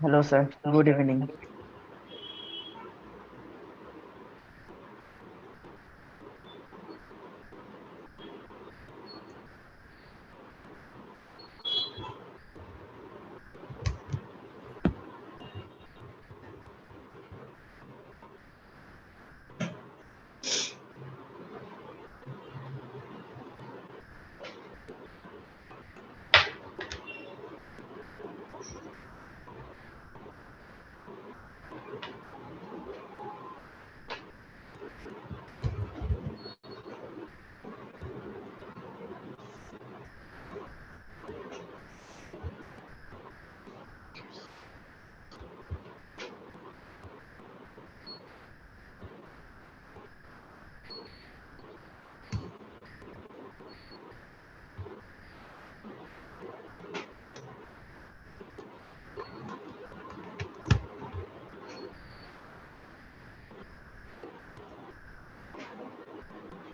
Hello, sir. Good evening.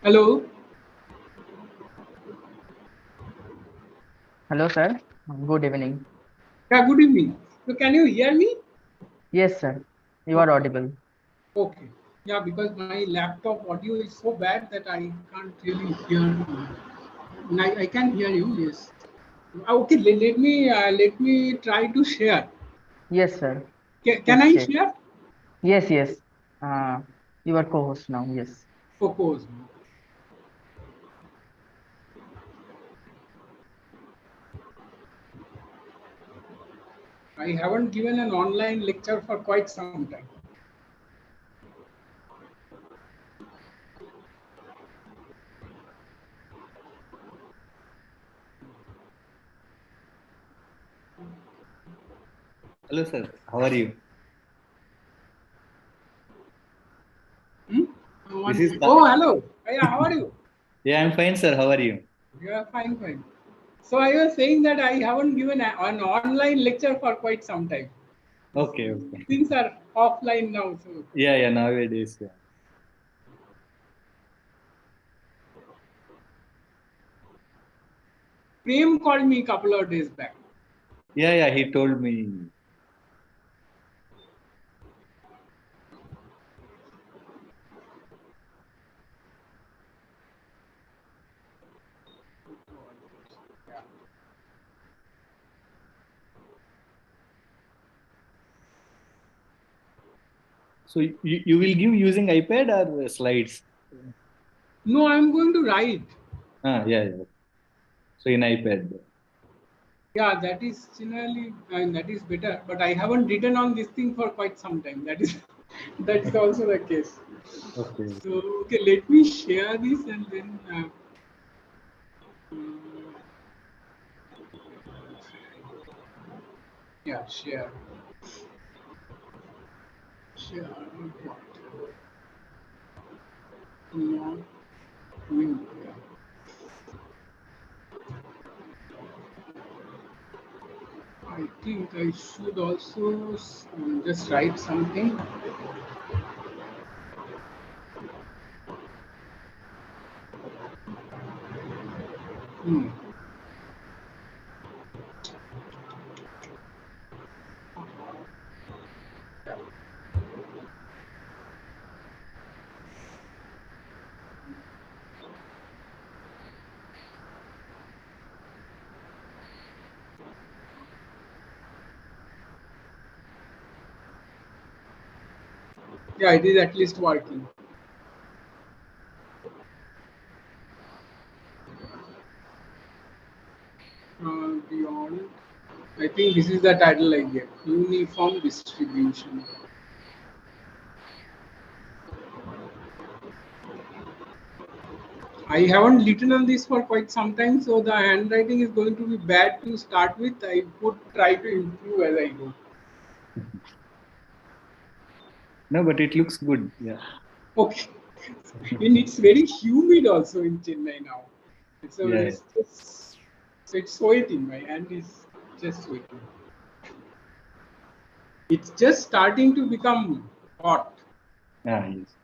Hello. Hello, sir. Good evening. Yeah, good evening. So can you hear me? Yes, sir. You are Okay. audible. Okay. Yeah, because my laptop audio is so bad that I can't really hear. I can hear you. Yes. Okay. Let me try to share. Yes, sir. Can Please I check. share? Yes, yes. Uh, you are co-host now. Yes. Propose. I haven't given an online lecture for quite some time. Hello, sir. How are you? Hmm? This is Oh, hello. Yeah, how are you? yeah, I'm fine, sir. How are you? Yeah, fine, fine. So I was saying that I haven't given an online lecture for quite some time. Okay, okay. Things are offline now. So Yeah, nowadays, yeah. Prem called me a couple of days back. Yeah, he told me. Yeah. So you will give using iPad or slides? No, I'm going to write. Yeah. So in iPad. Yeah, that is generally and that is better. But I haven't written on this thing for quite some time. That is that is also the case. Okay. So okay, let me share this and then mm, yeah, share what? No, new. Yeah. I think I should also just write something. Hmm. Yeah, it is at least working. Beyond, I think this is the title I gave. Uniform distribution. I haven't written on this for quite some time, so the handwriting is going to be bad to start with. I would try to improve as I go. No, but it looks good. Yeah. Okay. And it's very humid also in Chennai now. So Yeah. it's sweating. My hand is just sweating. It's just starting to become hot. Yes.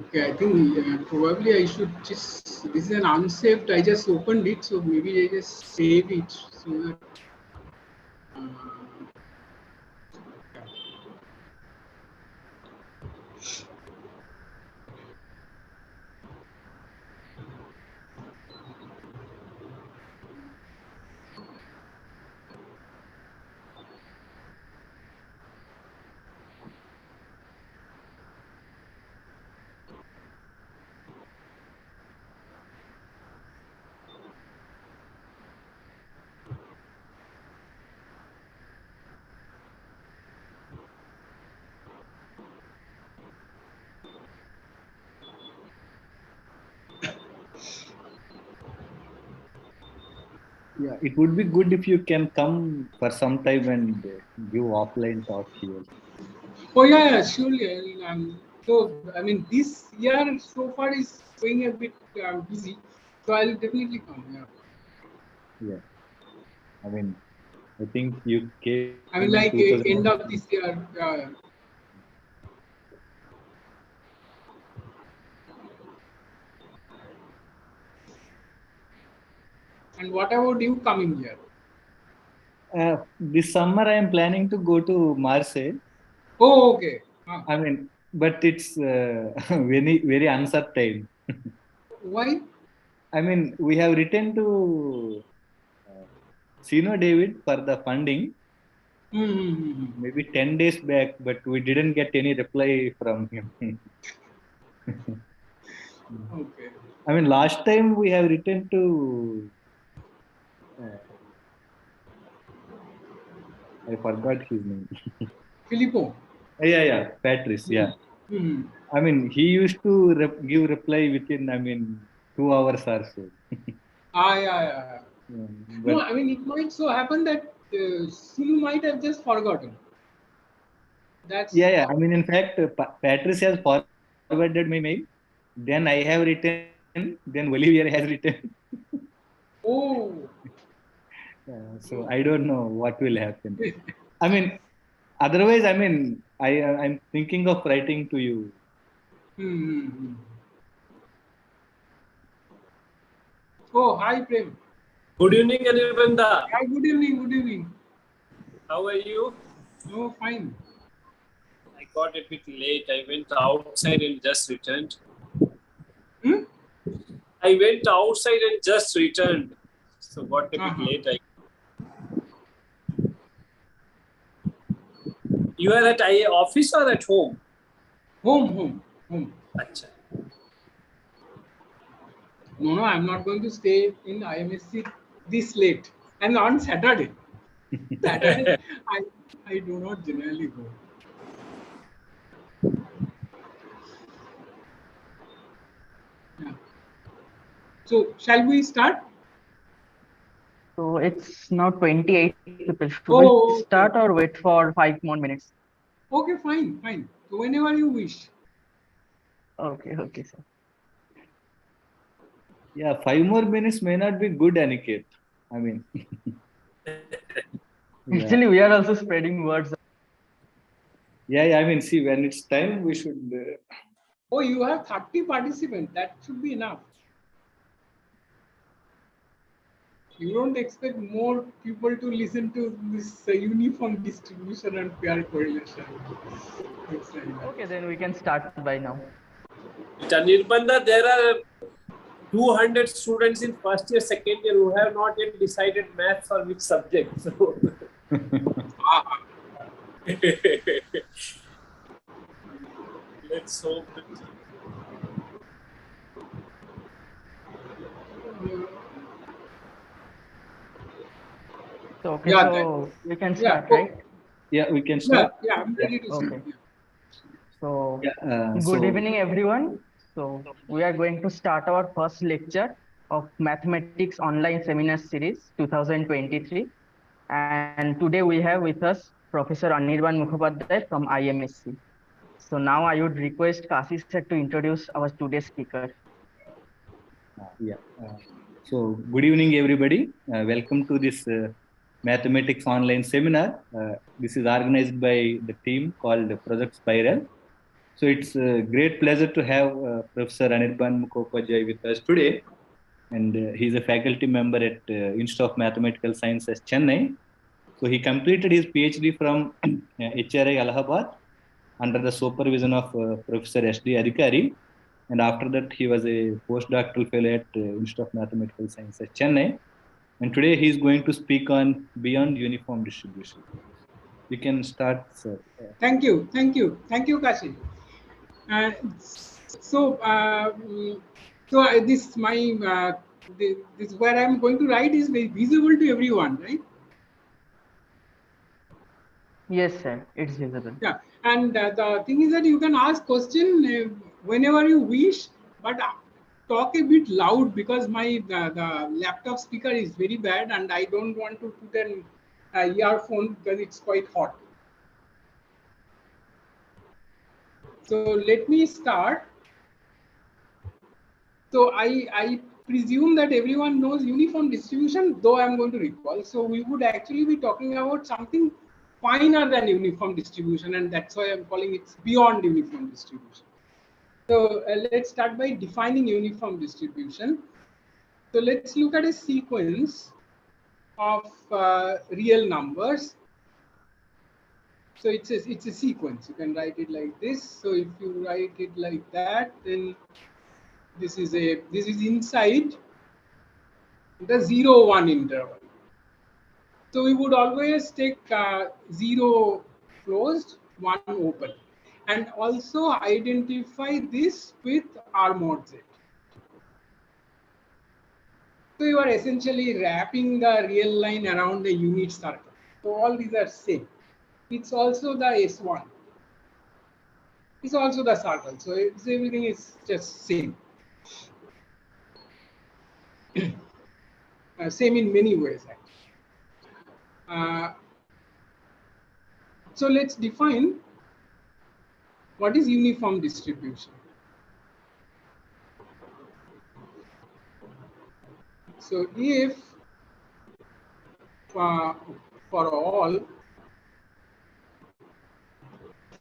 Okay, I think probably I should just. This is an unsaved. I just opened it, so maybe I just save it so that. Yeah, it would be good if you can come for some time and give offline talk here. Oh yeah, surely. So I mean, this year so far is going a bit busy, so I'll definitely come. Yeah. Yeah, I mean, I think you came in I mean, like 2000. end of this year. And what about you coming here? This summer I am planning to go to Marseille. Oh, okay. I mean, but it's very uncertain. Why? I mean, we have written to Sino David for the funding Mm-hmm. maybe 10 days back, but we didn't get any reply from him. Okay. I mean, last time we have written to, I forgot his name. Filippo. Yeah, Patrice, yeah. Mm-hmm. I mean, he used to give reply within, I mean, 2 hours or so. Yeah. No, But I mean, it might so happen that Sinu might have just forgotten. That's yeah. I mean, in fact, Patrice has forwarded my mail. Then I have written. Then Olivier has written. oh. So I don't know what will happen. I mean, otherwise, I mean, I'm thinking of writing to you. Mm-hmm. Oh, hi Prem. Good evening, Anirban. Hi, good evening. Good evening. How are you? Oh, fine. I got a bit late. I went outside and just returned. Hmm? I went outside and just returned. So got a bit late. You are at office or at home? Home. Achha. No, I'm not going to stay in IMSC this late. And on Saturday. Saturday, I do not generally go. Yeah. So, shall we start? So it's now 28 people. Should Oh, we start or wait for 5 more minutes? Okay, fine. So, whenever you wish. Okay, sir. Yeah, 5 more minutes may not be good, Aniket. I mean, Actually, we are also spreading words. yeah. I mean, see, when it's time, we should. Oh, you have 30 participants. That should be enough. You don't expect more people to listen to this uniform distribution and peer correlation. Okay, then we can start by now. At Anirban, there are 200 students in first year, second year who have not yet decided maths or which subject. So let's hope that. So, so we can start, right? Yeah, we can start. Yeah, I'm ready to start. Okay. So, Yeah, good evening, everyone. So, we are going to start our first lecture of Mathematics Online Seminar Series 2023. And today we have with us Professor Anirban Mukhopadhyay from IMSC. So now I would request Kasi sir to introduce our today's speaker. So good evening, everybody. Welcome to this Mathematics Online Seminar. This is organized by the team called Project Spiral. So it's a great pleasure to have Professor Anirban Mukhopadhyay with us today. And he's a faculty member at Institute of Mathematical Sciences, Chennai. So he completed his PhD from HRI Allahabad under the supervision of Professor S.D. Adhikari. And after that, he was a postdoctoral fellow at Institute of Mathematical Sciences, Chennai. And today he is going to speak on beyond uniform distribution. You can start, sir. Thank you, Kashi. This where I'm going to write is visible to everyone, right? Yes, sir. It's visible. Yeah, and the thing is that you can ask question whenever you wish, but talk a bit loud because my the laptop speaker is very bad and I don't want to put an earphone because it's quite hot. So let me start. So I presume that everyone knows uniform distribution, though I'm going to recall. So we would actually be talking about something finer than uniform distribution, and that's why I'm calling it beyond uniform distribution. So let's start by defining uniform distribution. So let's look at a sequence of real numbers. So it's a sequence. You can write it like this. So if you write it like that, then this is inside the 0, 1 interval. So we would always take 0 closed, 1 open, and also identify this with R mod Z. So you are essentially wrapping the real line around a unit circle. So all these are same. It's also the S1. It's also the circle. So everything is just same. Same in many ways, actually. So let's define what is uniform distribution. So if for all,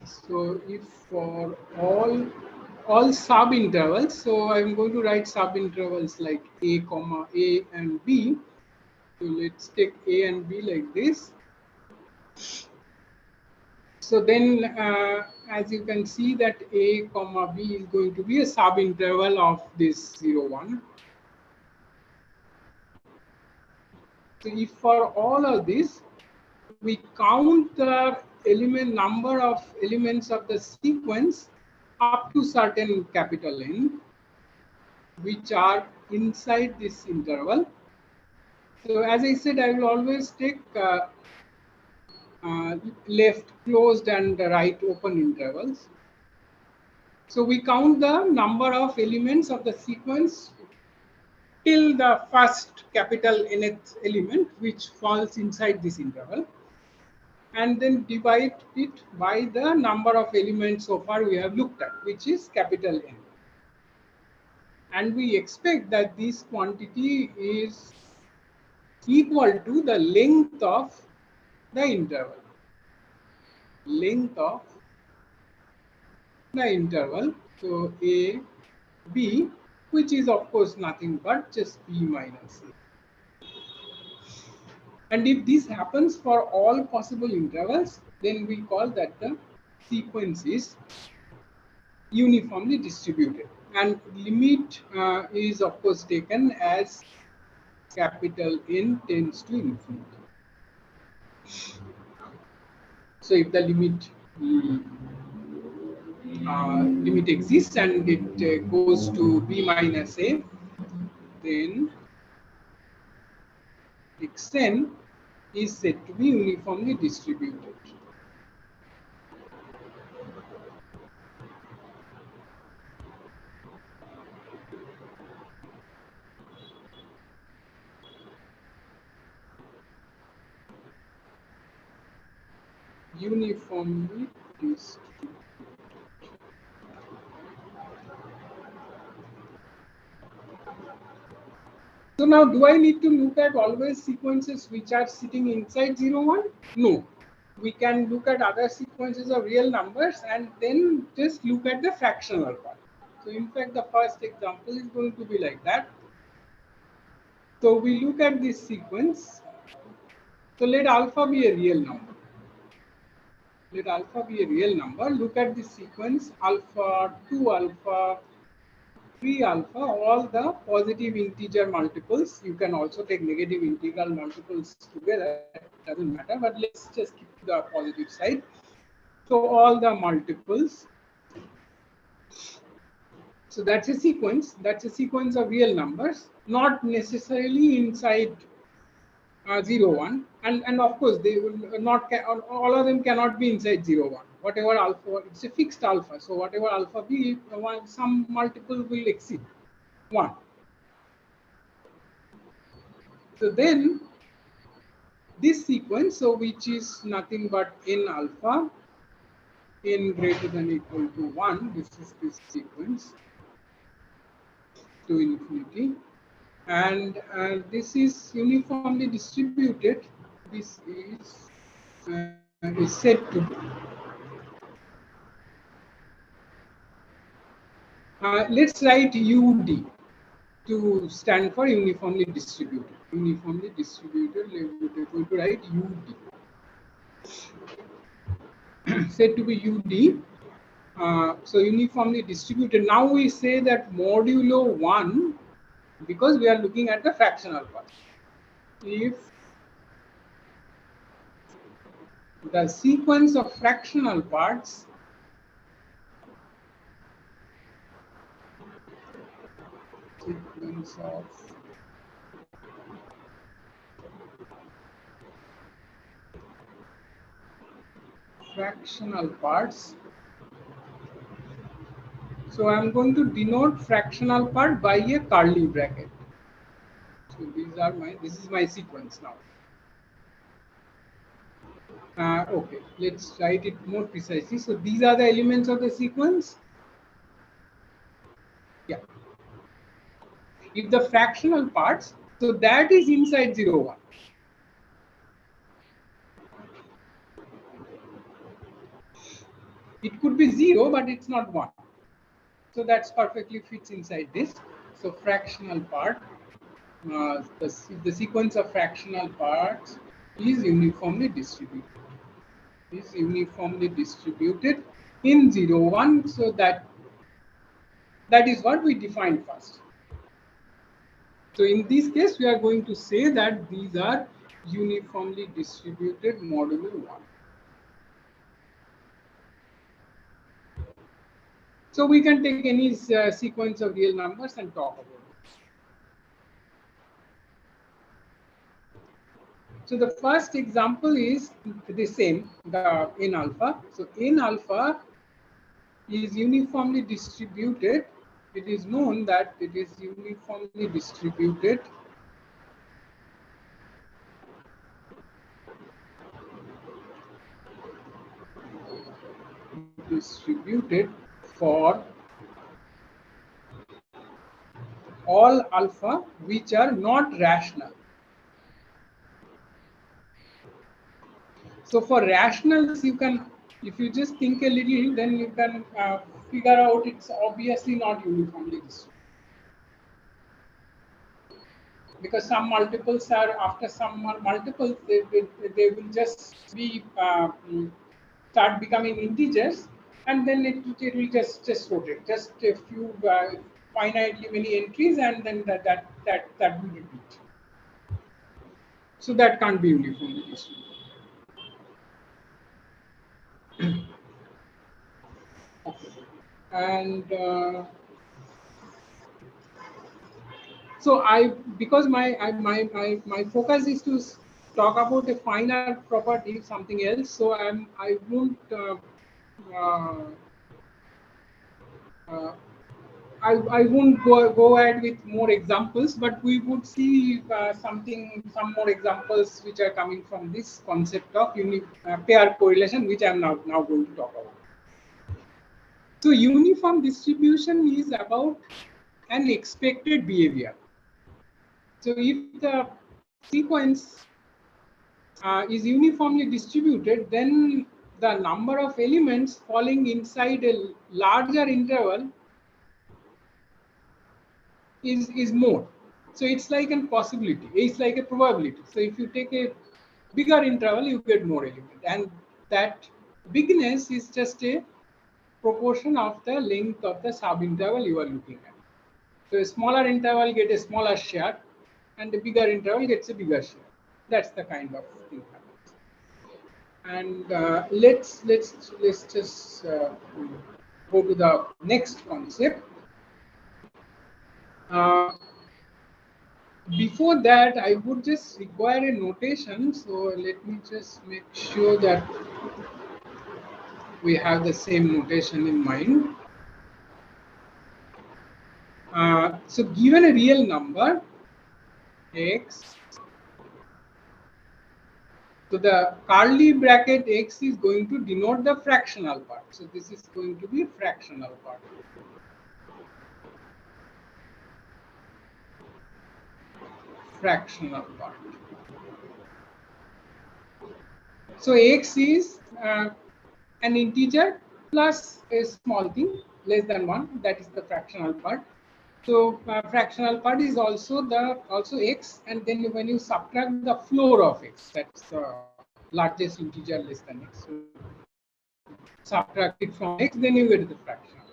so if for all sub intervals, so I'm going to write sub intervals like a comma a and b. So let's take a and b like this. So then as you can see that a comma b is going to be a sub interval of this 0, 1. So if for all of this we count the number of elements of the sequence up to certain capital N, which are inside this interval. So as I said, I will always take left closed and right open intervals. So we count the number of elements of the sequence till the first capital Nth element, which falls inside this interval, and then divide it by the number of elements so far we have looked at, which is capital N. And we expect that this quantity is equal to the length of the interval. Length of the interval, so A, B, which is of course nothing but just B minus A. And if this happens for all possible intervals, then we call that the sequence is uniformly distributed. And limit is of course taken as capital N tends to infinity. So if the limit exists and it goes to b minus a, then xn is said to be uniformly distributed. Uniformly distributed. So now, do I need to look at always sequences which are sitting inside 0, 1? No. We can look at other sequences of real numbers and then just look at the fractional part. So in fact, the first example is going to be like that. So we look at this sequence. So let alpha be a real number. Let alpha be a real number. Look at this sequence, alpha, 2 alpha, 3 alpha, all the positive integer multiples. You can also take negative integral multiples together, it doesn't matter, but let's just keep to the positive side. So all the multiples. So that's a sequence of real numbers, not necessarily inside 0, 1, and of course they will not, all of them cannot be inside 0, 1. Whatever alpha, it's a fixed alpha, so whatever alpha be, some multiple will exceed. 1. So then this sequence, so which is nothing but n alpha, n greater than or equal to 1, this is this sequence to infinity, and this is uniformly distributed. This is said to be let's write UD to stand for uniformly distributed. Uniformly distributed, we're going to write UD. Said to be UD. So uniformly distributed. Now we say that modulo 1, because we are looking at the fractional part. If the sequence of fractional parts so I am going to denote fractional part by a curly bracket. So this is my sequence now. Okay, let's write it more precisely. So these are the elements of the sequence. Yeah. If the fractional parts, so that is inside 0, 1. It could be 0, but it's not 1. So that's perfectly fits inside this. So fractional part, the sequence of fractional parts is uniformly distributed. Is uniformly distributed in 0, 1. So that is what we defined first. So in this case, we are going to say that these are uniformly distributed modulo 1. So we can take any sequence of real numbers and talk about it. So the first example is the same, the n alpha. So n alpha is uniformly distributed. It is known that it is uniformly distributed for all alpha which are not rational. So for rationals, you can, if you just think a little, then you can figure out it's obviously not uniformly distributed. Because some multiples are, after some multiples, they will just be start becoming integers, and then it will just rotate, just a few finitely many entries, and then that will repeat. So that can't be uniformly distributed. Okay. And so because my focus is to talk about a finer property, something else. So I won't I won't go ahead with more examples, but we would see some more examples which are coming from this concept of pair correlation, which I am now going to talk about. So uniform distribution is about an expected behavior. So if the sequence is uniformly distributed, then the number of elements falling inside a larger interval is more. So it's like a possibility, it's like a probability. So if you take a bigger interval, you get more elements, and that bigness is just a proportion of the length of the sub-interval you are looking at. So a smaller interval gets a smaller share, and a bigger interval gets a bigger share. That's the kind of thing happens. And let's just go to the next concept. Before that, I would just require a notation. So let me just make sure that we have the same notation in mind. So given a real number x, so the curly bracket x is going to denote the fractional part. So this is going to be fractional part. Fractional part. So x is an integer plus a small thing less than 1. That is the fractional part. So fractional part is also x, and then when you subtract the floor of x, that's the largest integer less than x. So subtract it from x, then you get the fractional.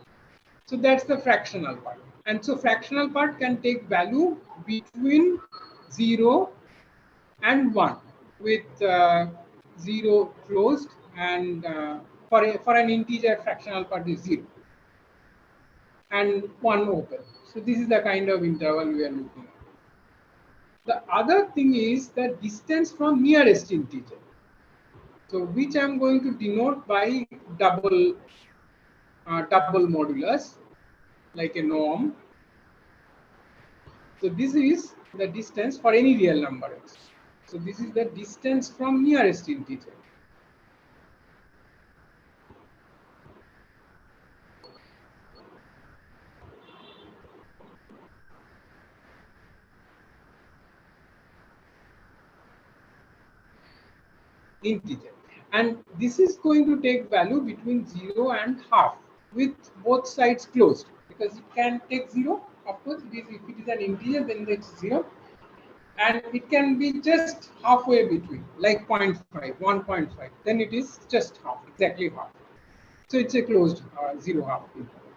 So that's the fractional part. And so fractional part can take value between 0 and 1 with 0 closed, and for an integer fractional part is 0 and 1 open. So this is the kind of interval we are looking at. The other thing is the distance from nearest integer. So which I am going to denote by double modulus, like a norm. So this is the distance for any real number x. So this is the distance from nearest integer. Integer, and this is going to take value between 0 and half with both sides closed, because it can take 0. Of course, if it is an integer, then it's 0, and it can be just halfway between, like 0.5, 1.5. Then it is just half, exactly half. So it's a closed 0 half interval.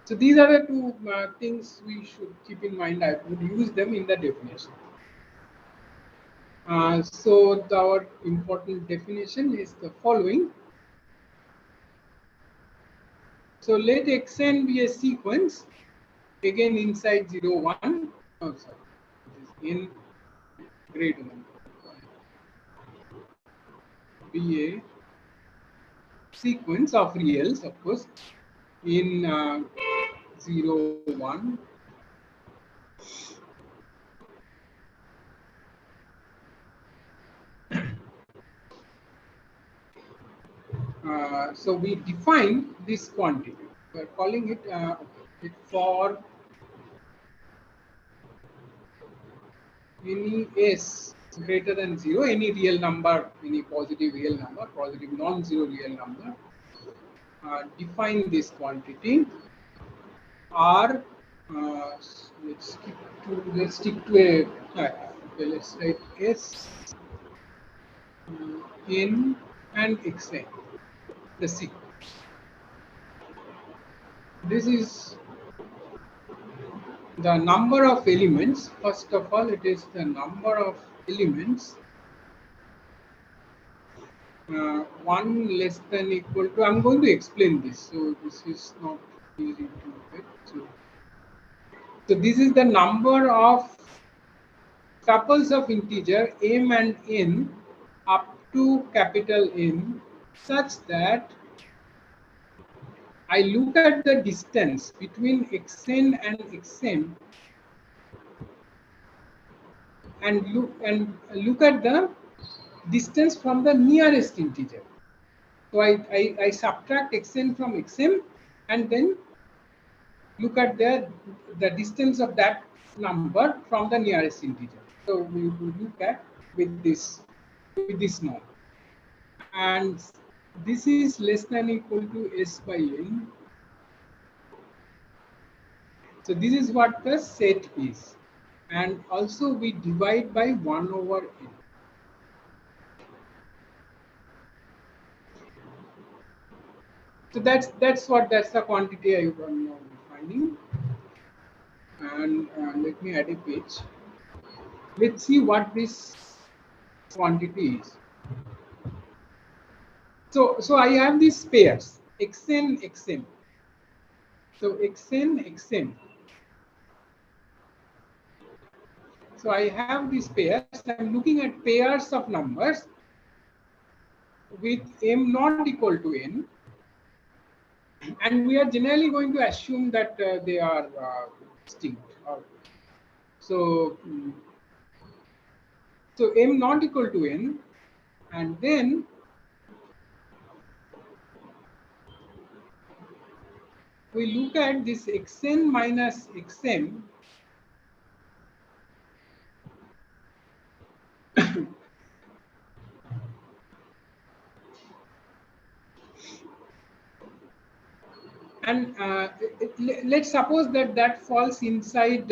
So these are the two things we should keep in mind. I would use them in the definition. So our important definition is the following. So let xn be a sequence, again inside 0, 1. Oh, sorry, it is n greater than 1. Be a sequence of reals, of course, in 0, 1. So we define this quantity. We are calling it for any s greater than 0, any real number, any positive real number, positive non-zero real number. Define this quantity. R. Let's stick to a. Okay, let's write s n and xn. The sequence. This is the number of elements. First of all, it is the number of elements. 1 less than equal to. I'm going to explain this, so this is not easy to get. So this is the number of tuples of integer m and n up to capital N, such that I look at the distance between xn and xm and look at the distance from the nearest integer. So I subtract xn from xm and then look at the distance of that number from the nearest integer. So we will look at with this norm, and this is less than equal to s by n. So this is what the set is, and also we divide by 1 over n. So that's the quantity I am now defining. And let me add a page. Let's see what this quantity is. So I have these pairs xn, xm. So xn, xm. So I have these pairs. I'm looking at pairs of numbers with m not equal to n And we are generally going to assume that they are distinct. So, so m not equal to n, and then we look at this xn minus xm and let's suppose that that falls inside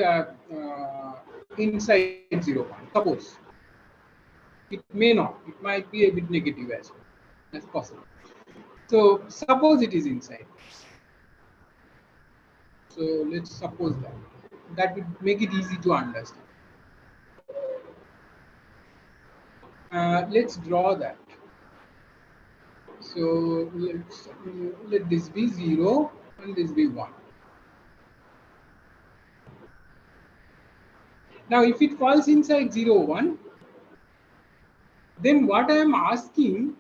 inside 0, 1. Suppose it may not, it might be a bit negative as well. That's possible. So suppose it is inside. So let's suppose that would make it easy to understand. Let's draw that. So let this be 0 and this be 1. Now if it falls inside 0, 1, then what I am asking,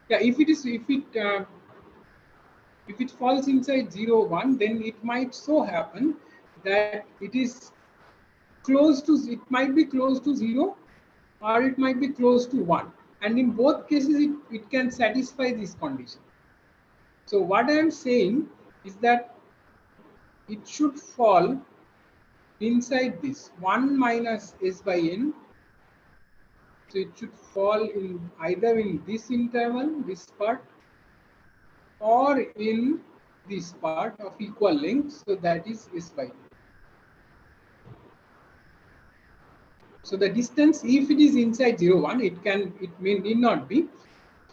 if it falls inside 0, 1, then it might so happen that it is close to, it might be close to 0 or it might be close to 1. And in both cases, it can satisfy this condition. So what I am saying is that it should fall inside this 1 minus s by n. So it should fall in either in this interval, this part, or in this part of equal length. So that is s by n. So the distance, if it is inside 0, 1, it may need not be.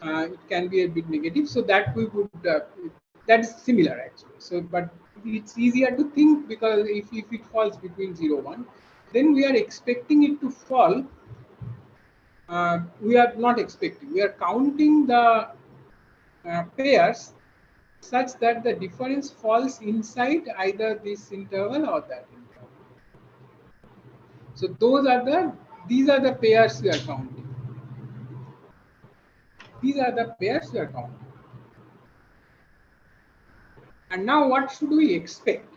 It can be a bit negative. So that we would that is similar actually. So but it's easier to think, because if it falls between 0, 1, then we are expecting it to fall. We are not expecting. We are counting the pairs such that the difference falls inside either this interval or that interval. So these are the pairs we are counting. These are the pairs we are counting. And now what should we expect?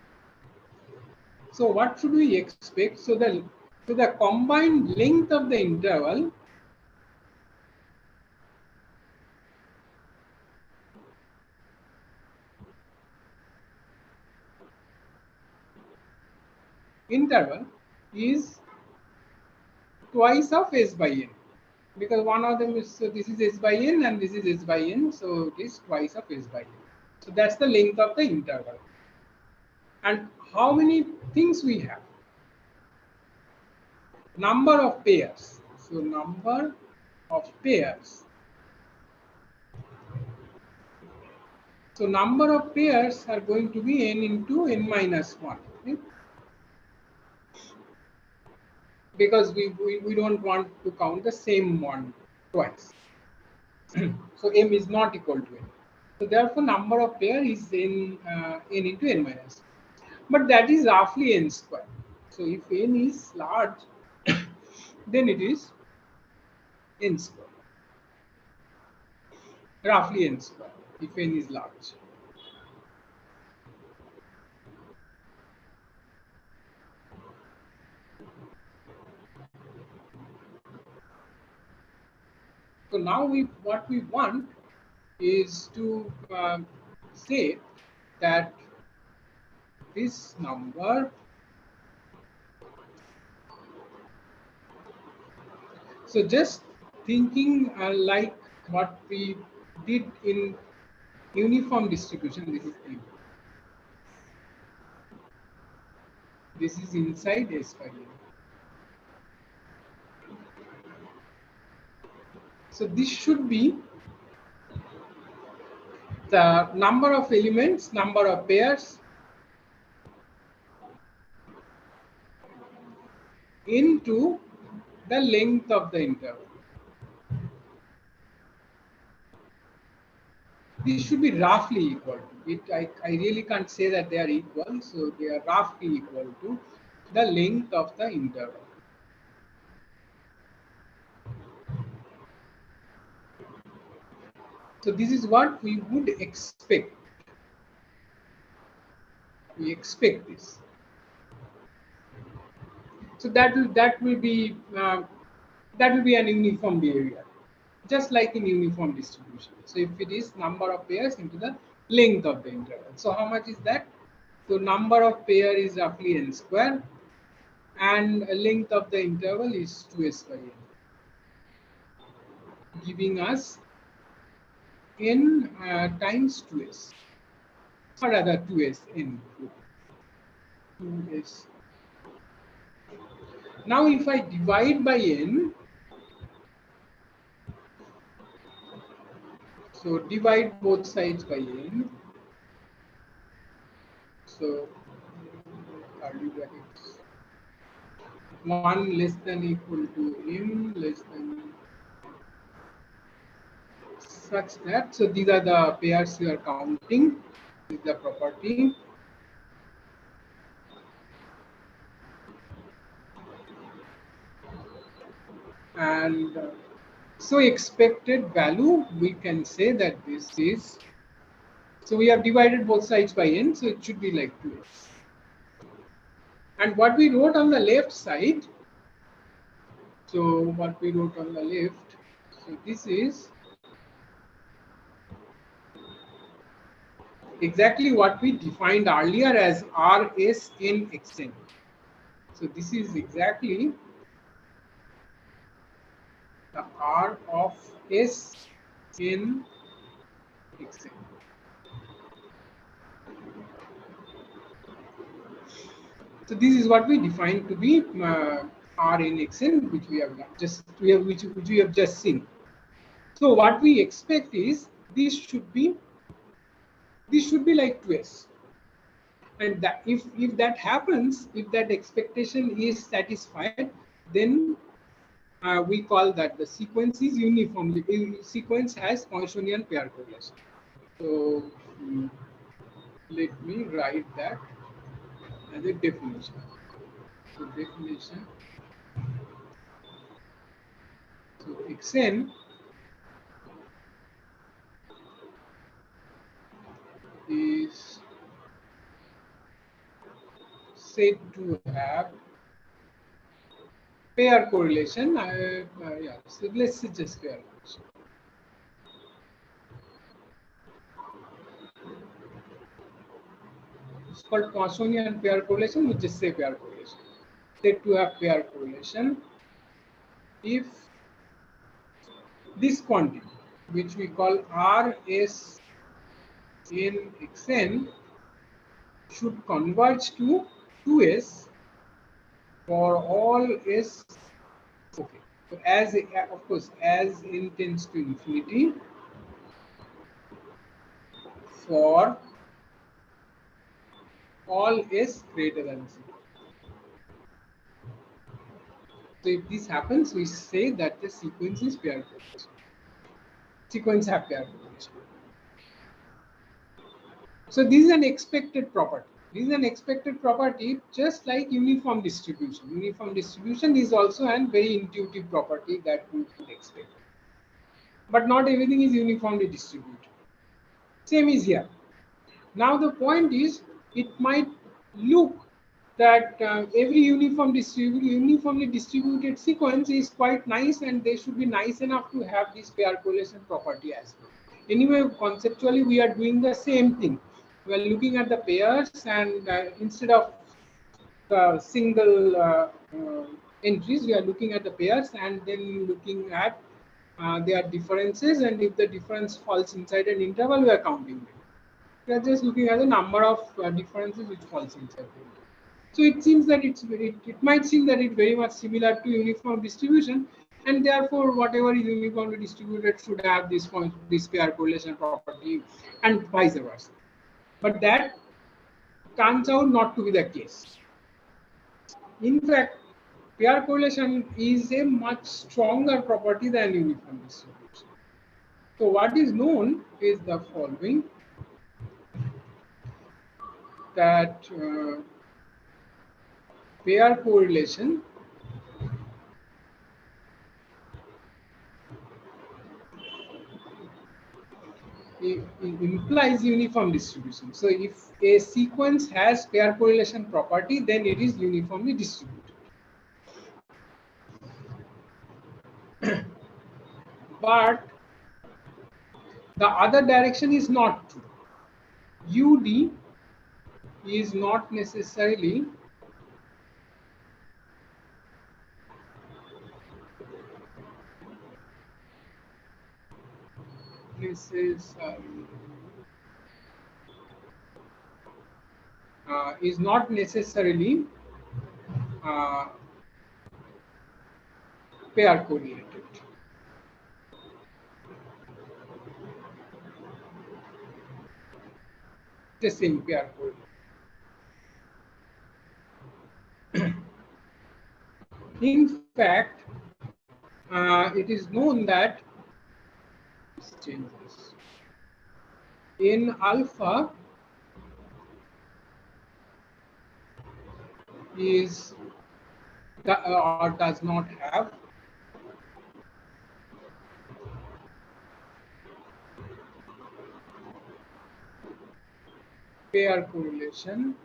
So what should we expect? So the combined length of the interval is twice of s by n, because one of them is, so this is s by n and this is s by n, so it is twice of s by n. So that's the length of the interval. And how many things we have? Number of pairs. So number of pairs. So number of pairs are going to be n into n minus 1. Okay? Because we don't want to count the same one twice. So m is not equal to n. So therefore number of pair is n into n minus 1. But that is roughly n square. So if n is large, then it is n square. Roughly n square if n is large. So now what we want is to say that this number, so just thinking like what we did in uniform distribution, this is m. This is inside s by n. So this should be the number of elements, number of pairs into the length of the interval. This should be roughly equal to it. I really can't say that they are equal, so they are roughly equal to the length of the interval. So this is what we would expect. We expect this. So that will be an uniform behavior, just like in uniform distribution. So if it is number of pairs into the length of the interval. So how much is that? So number of pair is roughly n square, and length of the interval is 2s by n, giving us n times 2s, or rather 2s n. 2s. Now if I divide by n, so divide both sides by n, so curly brackets 1 less than equal to m less than, such that, so these are the pairs you are counting. This is the property. And so expected value, we can say that this is, so we have divided both sides by n, so it should be like 2s. And what we wrote on the left side, so what we wrote on the left, so this is exactly what we defined earlier as Rs n xn. So this is exactly the R of S in xn. So this is what we defined to be R in xn, which we have which we have just seen. So what we expect is this should be like 2s, and that if that happens, if that expectation is satisfied, then we call that the sequence is uniformly, sequence has Poissonian pair correlation. So let me write that as a definition. So definition. So xn is said to have pair correlation. Yeah, so let's say just pair correlation. It's called Poissonian pair correlation. We just say pair correlation. Said to have pair correlation if this quantity, which we call Rs in xn, should converge to 2s for all s. Okay, so as of course as n tends to infinity for all s greater than 0. So if this happens, we say that the sequence is pair correlation. Sequence have pair correlation. So this is an expected property. This is an expected property, just like uniform distribution. Uniform distribution is also a very intuitive property that we could expect. But not everything is uniformly distributed. Same is here. Now the point is, it might look that every uniformly distributed sequence is quite nice, and they should be nice enough to have this pair correlation property as well. Anyway, conceptually, we are doing the same thing. We are looking at the pairs, and instead of single entries, we are looking at the pairs and then looking at their differences, and if the difference falls inside an interval, we are counting them. We are just looking at the number of differences which falls inside them. So it seems that it might seem that it's very much similar to uniform distribution, and therefore whatever is uniformly distributed should have this pair correlation property, and vice versa. But that turns out not to be the case. In fact, pair correlation is a much stronger property than uniform distribution. So what is known is the following, that pair correlation implies uniform distribution. So if a sequence has pair correlation property, then it is uniformly distributed. But the other direction is not true. UD is not necessarily pair correlated. The same pair correlated. In fact, it is known that in alpha is or does not have pair correlation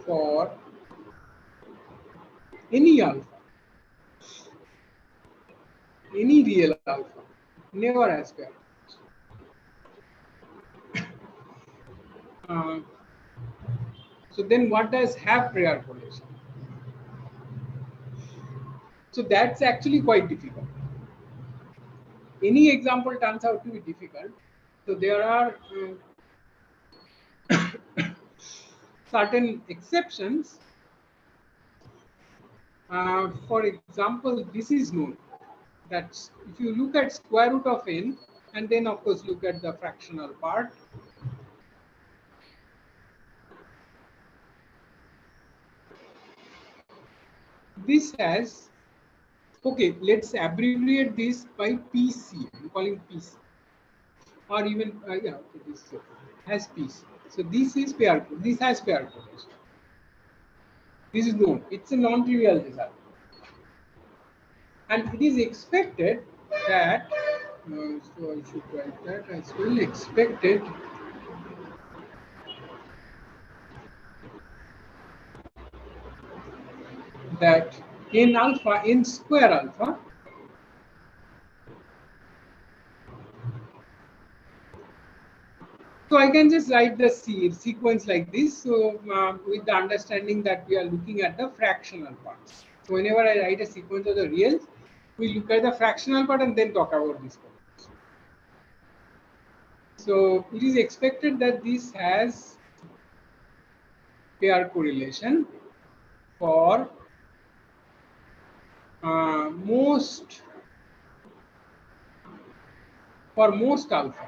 for any alpha, any real alpha, never has pair. So then what does have pair correlation? So that's actually quite difficult. Any example turns out to be difficult. So there are certain exceptions. For example, this is known that if you look at square root of n and then of course look at the fractional part, this has, okay, let's abbreviate this by PC. I'm calling PC, or even yeah, okay, this has PC. So this is pair. This has pair correlation. This is known. It's a non-trivial result, and it is expected that. So I should write that as well. Expected that n alpha, n square alpha, so I can just write the sequence like this. So with the understanding that we are looking at the fractional parts. So whenever I write a sequence of the reals, we look at the fractional part and then talk about this part. So it is expected that this has pair correlation for most alpha.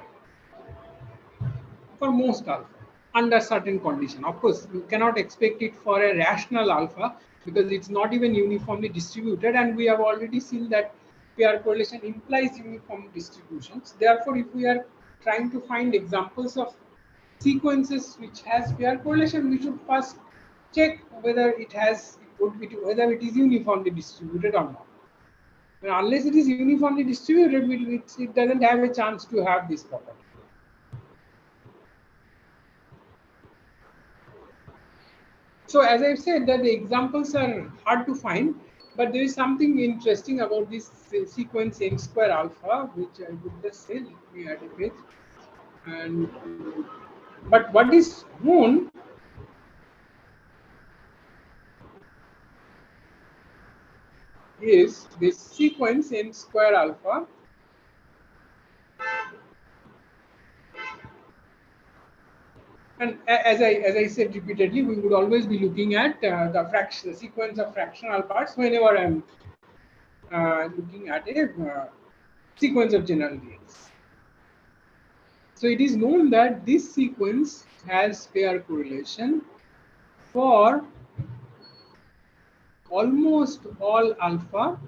For most alpha under certain condition. Of course, you cannot expect it for a rational alpha because it's not even uniformly distributed, and we have already seen that pair correlation implies uniform distributions. Therefore, if we are trying to find examples of sequences which has pair correlation, we should first check whether it is uniformly distributed or not. And unless it is uniformly distributed, it doesn't have a chance to have this property. So as I've said that the examples are hard to find, but there is something interesting about this sequence n square alpha, which I would just say, let me add a page. And but what is known is this sequence n square alpha and as I said repeatedly, we would always be looking at the sequence of fractional parts whenever I'm looking at a sequence of general reals. So it is known that this sequence has pair correlation for almost all alpha.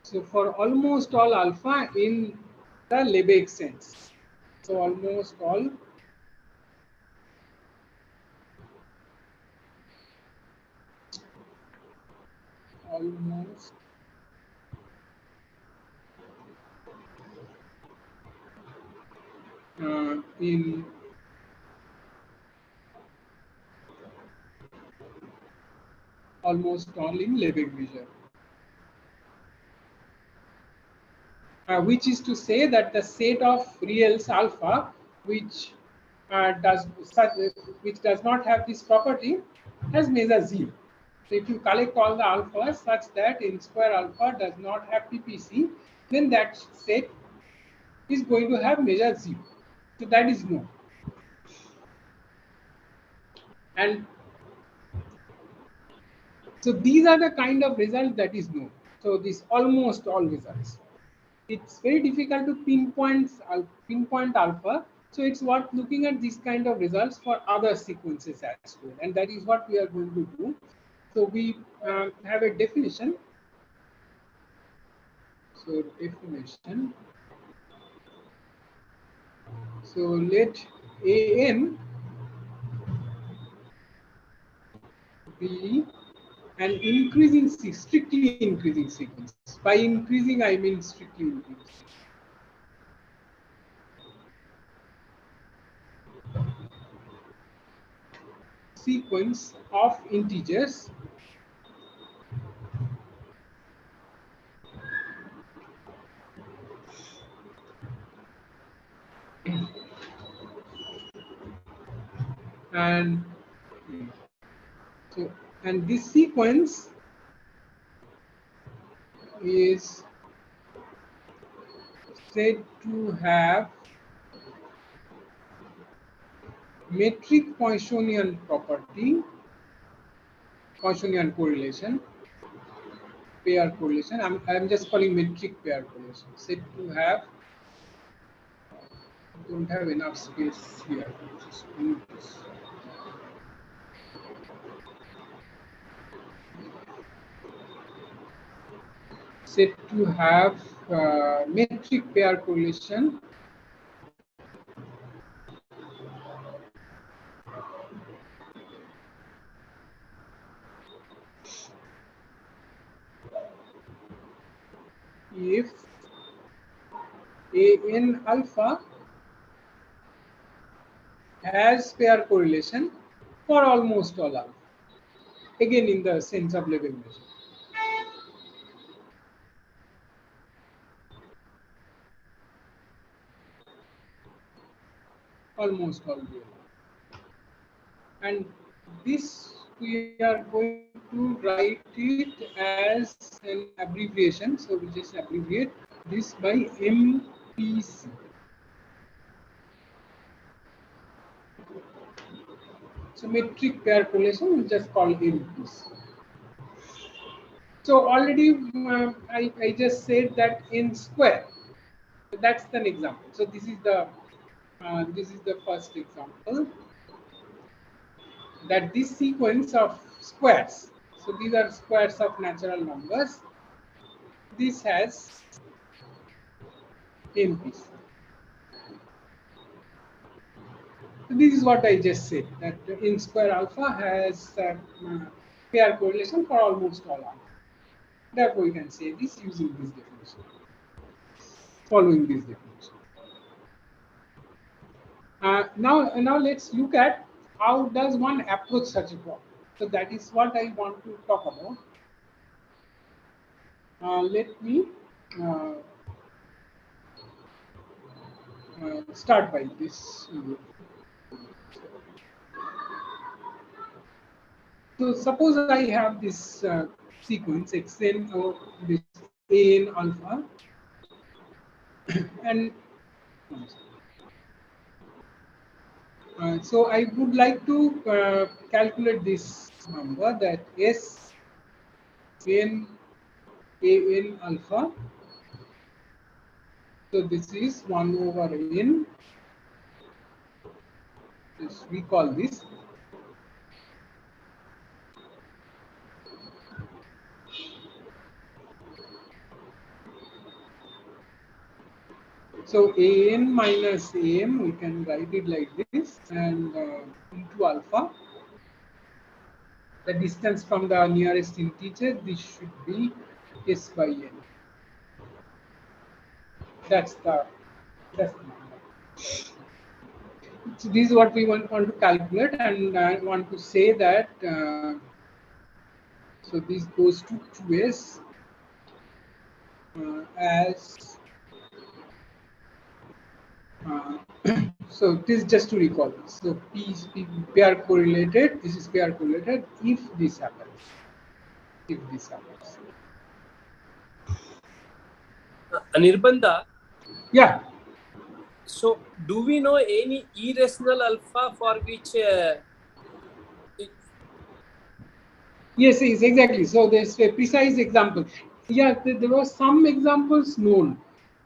So for almost all alpha in the Lebesgue sense. So almost all almost in almost all in Lebesgue measure. Which is to say that the set of reals alpha which does not have this property has measure 0. So if you collect all the alphas such that n square alpha does not have PPC, then that set is going to have measure 0. So that is known. And so these are the kind of results that is known. So this almost all results. It's very difficult to pinpoint alpha. So it's worth looking at this kind of results for other sequences as well. And that is what we are going to do. So we have a definition. So definition. So let AN be an increasing, strictly increasing sequence. By increasing, I mean strictly increasing. Sequence of integers and so and this sequence is said to have metric Poissonian property, Poissonian correlation, pair correlation. I'm just calling metric pair correlation. Said to have, don't have enough space here. Just move this. Said to have metric pair correlation if AN alpha has pair correlation for almost all alpha. Again, in the sense of Lebesgue measure. Almost all real. And this we are going to write it as an abbreviation. So we just abbreviate this by MPC. So metric pair correlation we just call MPC. So already I just said that n square. So that's an example. So this is the first example. That this sequence of squares, so these are squares of natural numbers, this has MPC. So this is what I just said, that n square alpha has pair correlation for almost all alpha. Therefore, you can say this using this definition, following this definition. Now let's look at how does one approach such a problem. So that is what I want to talk about. Let me start by this. So suppose I have this sequence xn or this an alpha and so I would like to calculate this number, that S n an alpha. So this is 1 over n. Just recall this. So an minus am, we can write it like this, and into alpha. the distance from the nearest integer, this should be s by n. That's the number. So this is what we want to calculate, and I want to say that so this goes to 2s as so this is just to recall this. So P is pair correlated, this is pair correlated if this happens. If this happens. Anirbanda, Yeah. so do we know any irrational alpha for which Yes, exactly. So there's a precise example. Yeah, there were some examples known.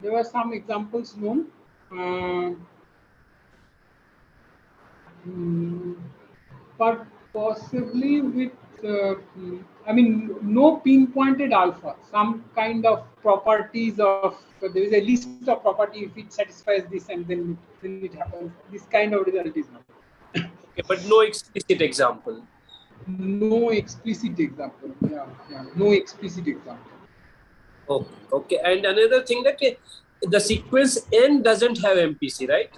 There were some examples known. But possibly with, I mean, no pinpointed alpha. Some kind of properties of, so there is a list of property. If it satisfies this, and then it happens. This kind of result is not. okay, but no explicit example. No explicit example. Yeah, no explicit example. Okay. And another thing that the sequence n doesn't have MPC, right?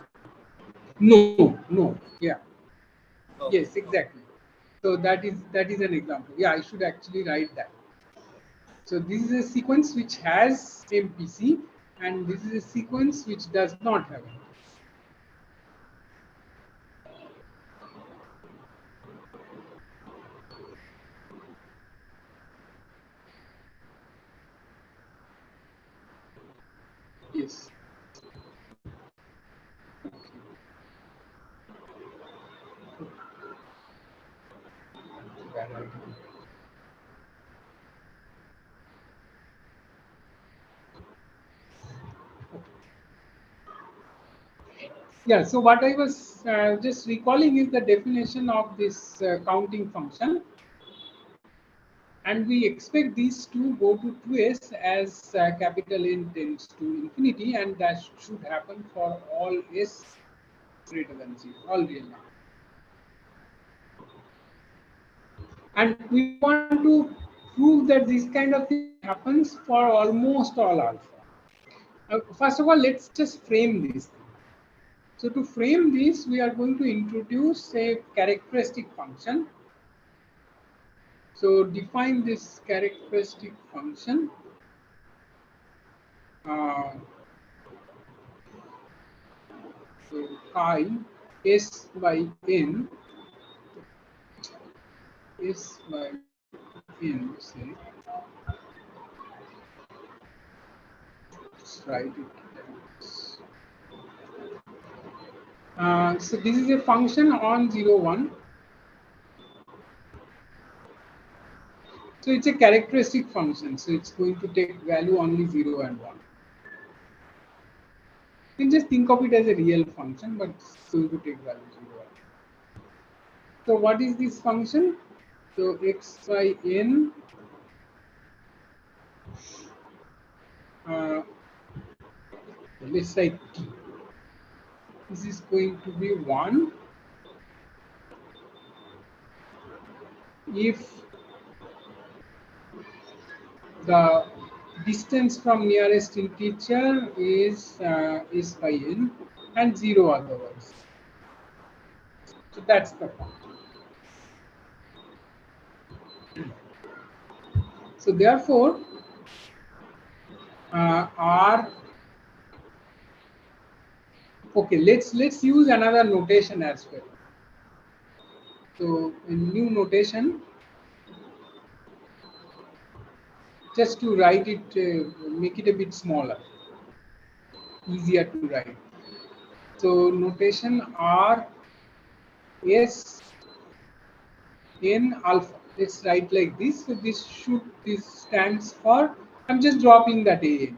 No. Yeah. Okay. Yes, exactly. So that is an example. Yeah, I should actually write that. So this is a sequence which has MPC, and this is a sequence which does not have MPC. Yes. Yeah, so what I was just recalling is the definition of this counting function, and we expect these to go to 2s as capital N tends to infinity, and that should happen for all s greater than 0, all real numbers. And we want to prove that this kind of thing happens for almost all alpha. First of all, let's just frame this. So to frame this, we are going to introduce a characteristic function. So define this characteristic function. So phi s by n, s by n, say, let's write it. So this is a function on 0, 1. So it's a characteristic function. So it's going to take value only 0 and 1. You can just think of it as a real function, but it's going to take value 0 and 1. So what is this function? So x by n let's say t. This is going to be 1 if the distance from nearest integer is by n and 0 otherwise. So that's the function. So therefore, R. Okay, let's use another notation as well. So a new notation, just to write it, make it a bit smaller, easier to write. So notation R S N alpha. Let's write like this. So this stands for, I'm just dropping that A.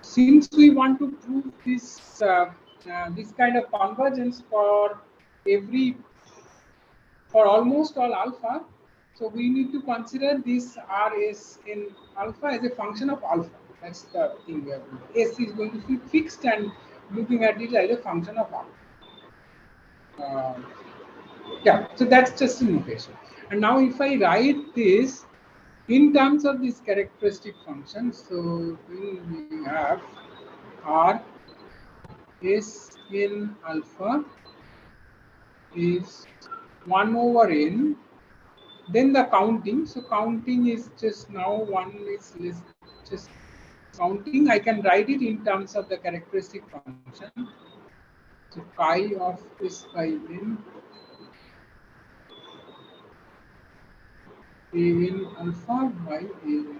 Since we want to prove this this kind of convergence for almost all alpha, so we need to consider this RS in alpha as a function of alpha. That's the thing we are doing. S is going to be fixed and looking at it as a function of R. Yeah, so that's just a notation. And now if I write this in terms of this characteristic function, so we have R S in alpha is 1 over n, then the counting. So counting is just now 1 is less, just counting. I can write it in terms of the characteristic function. So chi of s by n a n alpha by a n.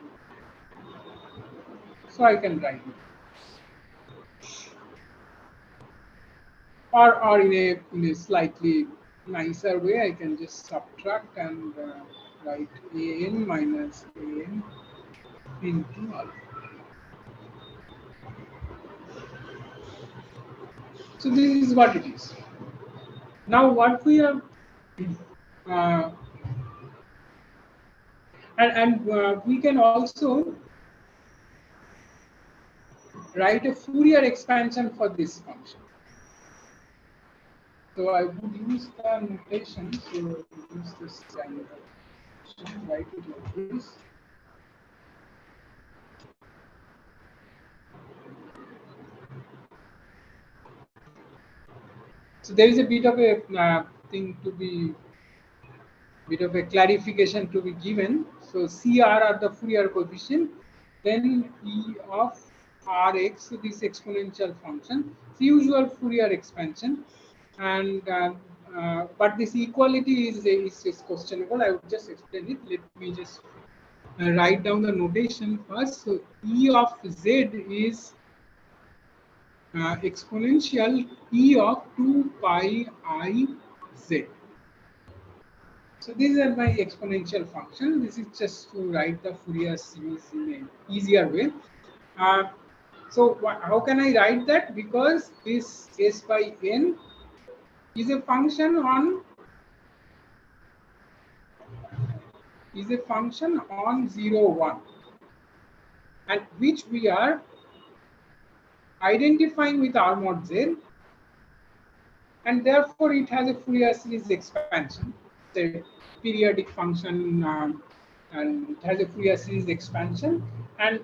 So I can write it. Or in a slightly nicer way, I can just subtract and write a n minus a n into alpha. So this is what it is. Now what we have, we can also write a Fourier expansion for this function. So I would use the notation. So use this standard. Write it like this. So there is a bit of a thing to be, bit of a clarification to be given. So CR are the Fourier coefficient, then E of Rx, so this exponential function, it's usual Fourier expansion, and but this equality is questionable. I would just explain it. Let me just write down the notation first. So E of Z is exponential E of 2 pi I Z. So these are my exponential function. This is just to write the Fourier series in an easier way. So how can I write that? Because this s by n is a function on 0, 1, and which we are identifying with R mod z, and therefore it has a Fourier series expansion. It's a periodic function, and it has a Fourier series expansion, and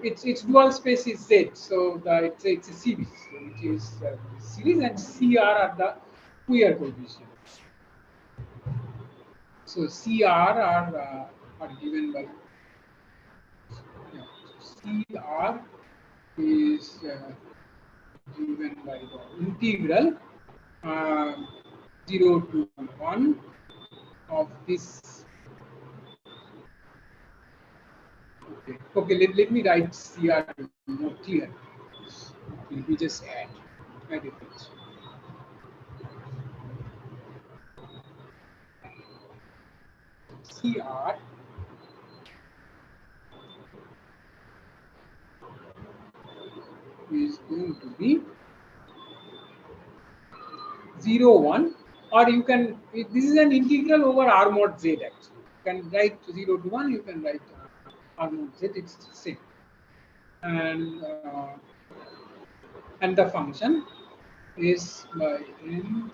its dual space is Z, so it's a series. So it is series, and CR are the Fourier coefficients. So CR are given by CR is given by the integral 0 to 1 of this. Okay, let me write CR to be more clear. Let me just add it. CR is going to be 0, 1, or you can, this is an integral over R mod Z actually. You can write 0 to 1, you can write R mod Z, it's the same. And the function is by n,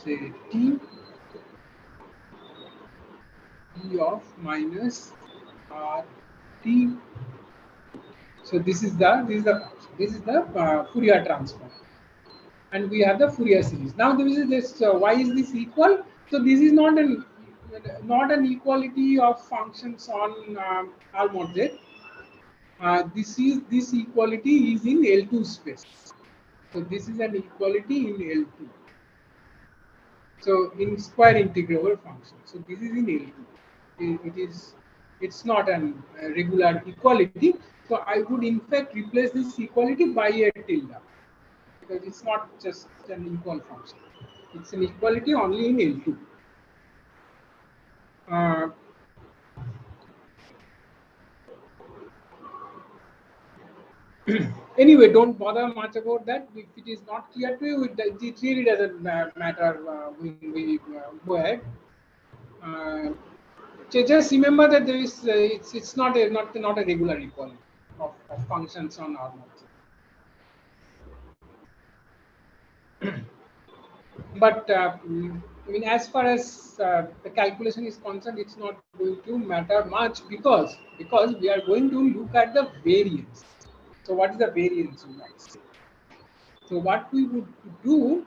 say t, e of minus r t. So this is the Fourier transform, and we have the Fourier series. Now this is this. Why is this equal? So this is not an equality of functions on R mod Z. This equality is in L2 space. So this is an equality in L2. So in square integral function. So this is in L2. It's not a regular equality. So I would in fact replace this equality by a tilde, because it's not just an equal function. It's an equality only in L2. Anyway, don't bother much about that. If it is not clear to you, it really doesn't matter when we go ahead. So just remember that there is it's not a regular equality of functions on R mod. But I mean, as far as the calculation is concerned, it's not going to matter much because we are going to look at the variance. So what is the variance you might say? So what we would do,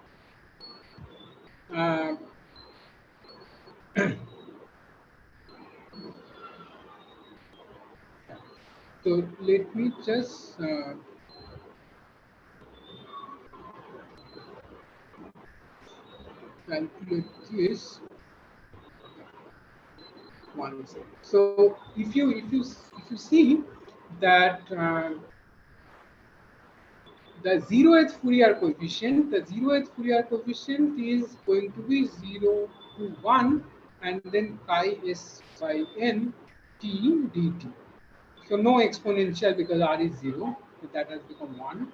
so let me just calculate this. One second. So if you see that the zeroth Fourier coefficient, is going to be 0 to 1, and then chi s by n t dt. So no exponential because r is 0, so that has become 1.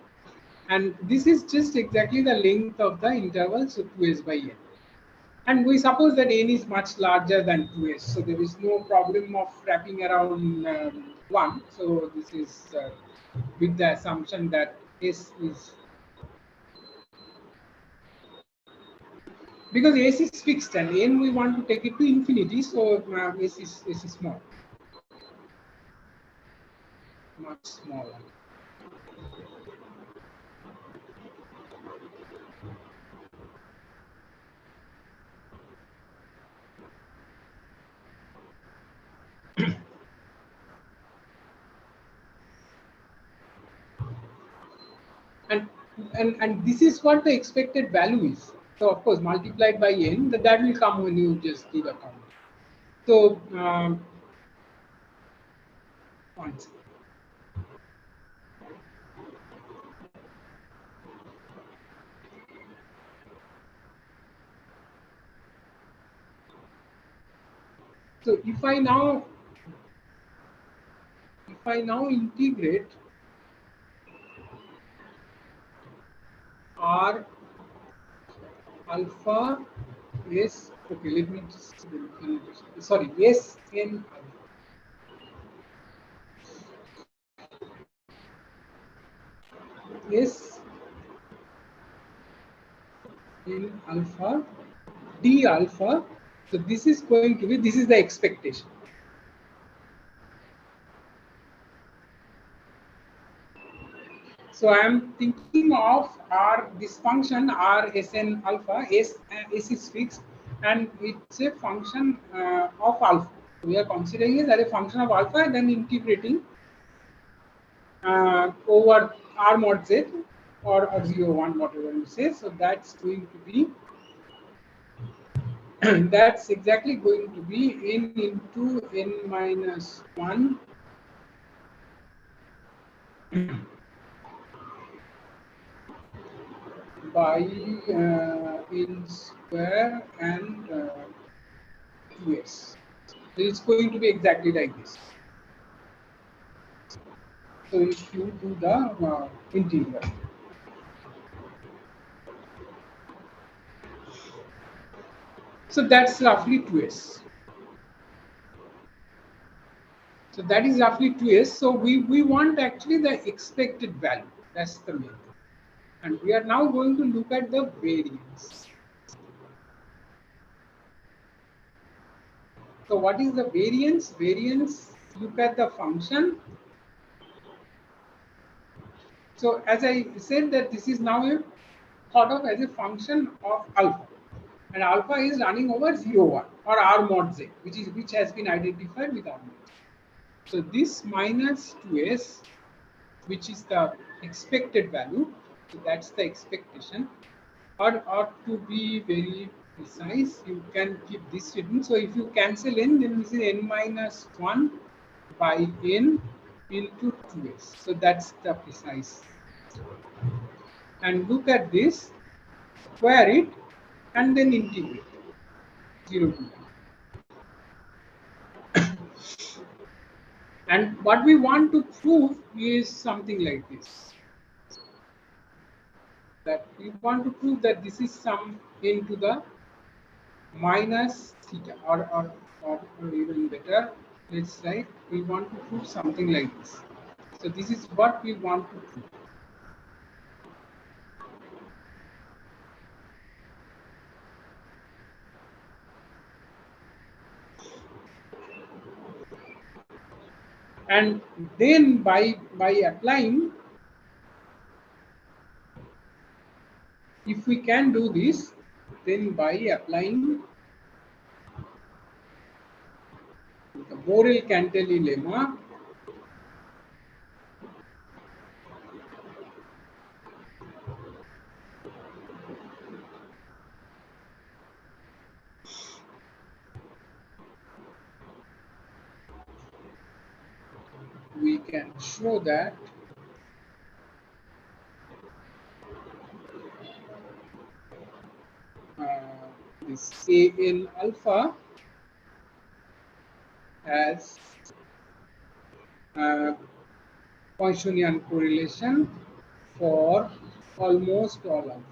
And this is just exactly the length of the interval, so 2s by n. And we suppose that n is much larger than 2s, so there is no problem of wrapping around 1. So this is with the assumption that s is, because s is fixed and n we want to take it to infinity, so s is small, much smaller. And this is what the expected value is. So of course multiplied by n, that will come when you just do the count. So one second. So if I now integrate r alpha s, okay, let me just, sorry, s n s in alpha d alpha. So this is going to be, this is the expectation. So I am thinking of this function r s n alpha. S is fixed and it's a function of alpha. We are considering it as a function of alpha and then integrating over r mod z or 0, 1, whatever you say. So that's going to be that's exactly going to be n into n minus 1 by n square and 2s. So it's going to be exactly like this. So if you do the integral, so that's roughly 2s. So that is roughly 2s. So we want actually the expected value. That's the main thing. And we are now going to look at the variance. So what is the variance? Variance, look at the function. So as I said that this is now thought of as a function of alpha. And alpha is running over 0, 1 or r mod z, which has been identified with r mod z. So this minus 2s, which is the expected value, so that's the expectation. Or to be very precise, you can keep this written. So if you cancel n, then this is n minus 1 by n into 2s. So that's the precise. And look at this, square it, and then integrate 0 to 1. And what we want to prove is something like this. That we want to prove that this is some n to the minus theta, or or even better, let's say we want to prove something like this. So this is what we want to prove. And then by applying, if we can do this, then by applying the Borel-Cantelli lemma, we can show that this AN alpha has Poissonian correlation for almost all of them.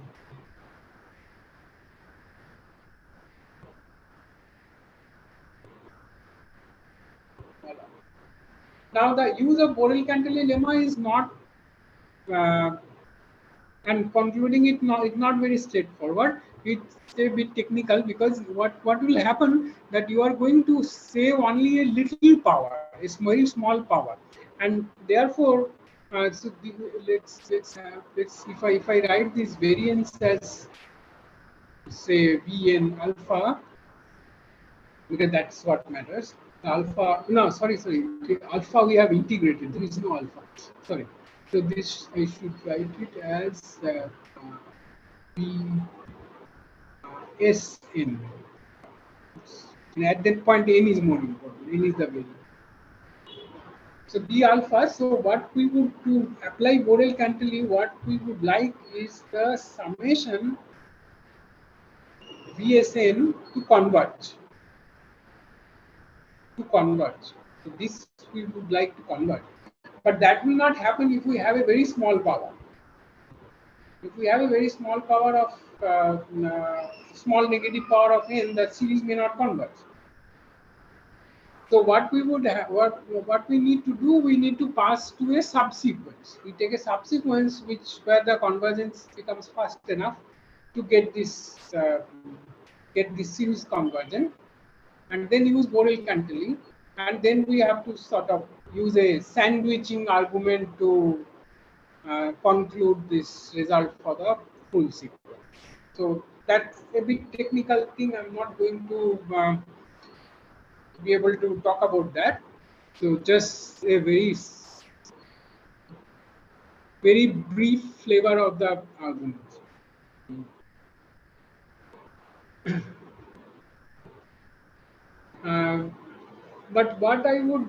Now the use of Borel-Cantelli lemma is not and concluding it it's not very straightforward. It's a bit technical, because what will happen that you are going to save only a little power, a very small power, and therefore so let's if I write this variance as say Vn alpha, because that's what matters. Alpha, no, sorry, alpha we have integrated. There is no alpha. Sorry. So this I should write it as Sn. And at that point, n is more important. N is the value. So B alpha. So what we would to apply Borel-Cantelli, what we would like is the summation Vsn to converge. So this we would like to convert, but that will not happen if we have a very small power. If we have a very small power of small negative power of n, that series may not converge. So what we would have, what we need to do, we need to pass to a subsequence. We take a subsequence where the convergence becomes fast enough to get this series convergent, and then use Borel-Cantelli, and then we have to sort of use a sandwiching argument to conclude this result for the full sequence. So that's a bit technical thing. I'm not going to be able to talk about that. So just a very brief flavor of the argument. But what I would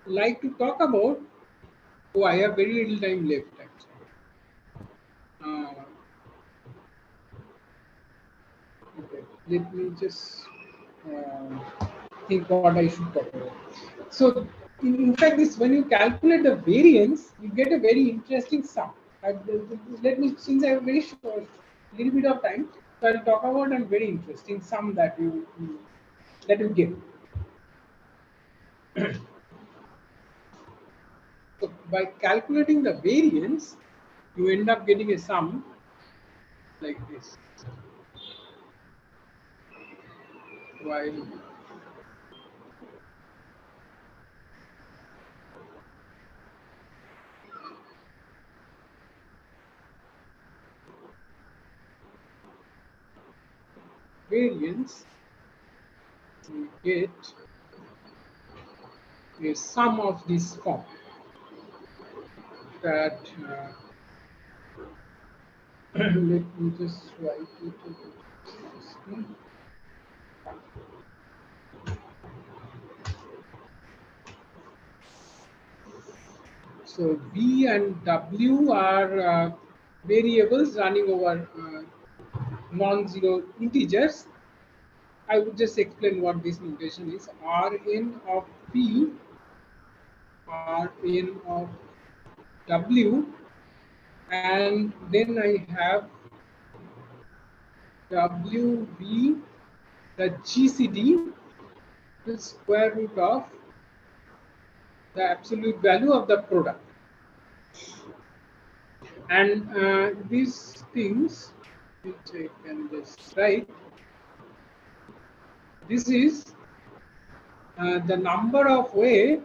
like to talk about, I have very little time left actually. Okay, let me just think what I should talk about. So, in fact, when you calculate the variance, you get a very interesting sum. Let me, since I have very short, little bit of time, so I'll talk about a very interesting sum that you get. So by calculating the variance, you end up getting a sum like this. While variance, you get a sum of this form that let me just write it. So V and W are variables running over non-zero integers. I would just explain what this notation is. Rn of P, Rn of W, and then I have WV, the GCD the square root of the absolute value of the product. And these things, which I can just write, this is the number of way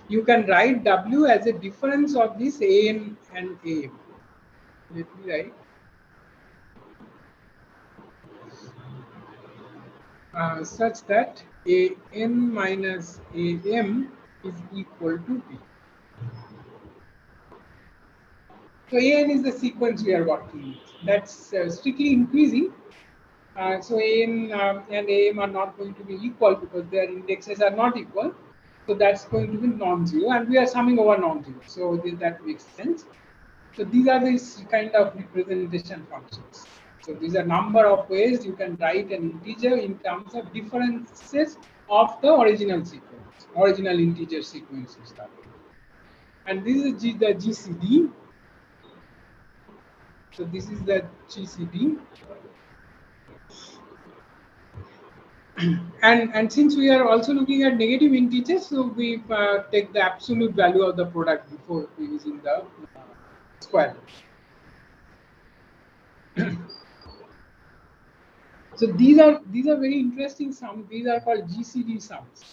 you can write W as a difference of this AN and AM. Let me write. Such that AN minus AM is equal to B. So AN is the sequence we are working with. That's strictly increasing. So AN and AM are not going to be equal because their indexes are not equal. So that's going to be non-zero, and we are summing over non-zero. So that makes sense. So these are these kind of representation functions. So these are number of ways you can write an integer in terms of differences of the original sequence, original integer sequence you start with. And this is the GCD. So this is the GCD. And since we are also looking at negative integers, so we take the absolute value of the product before using the square root. So these are very interesting sums. These are called GCD sums.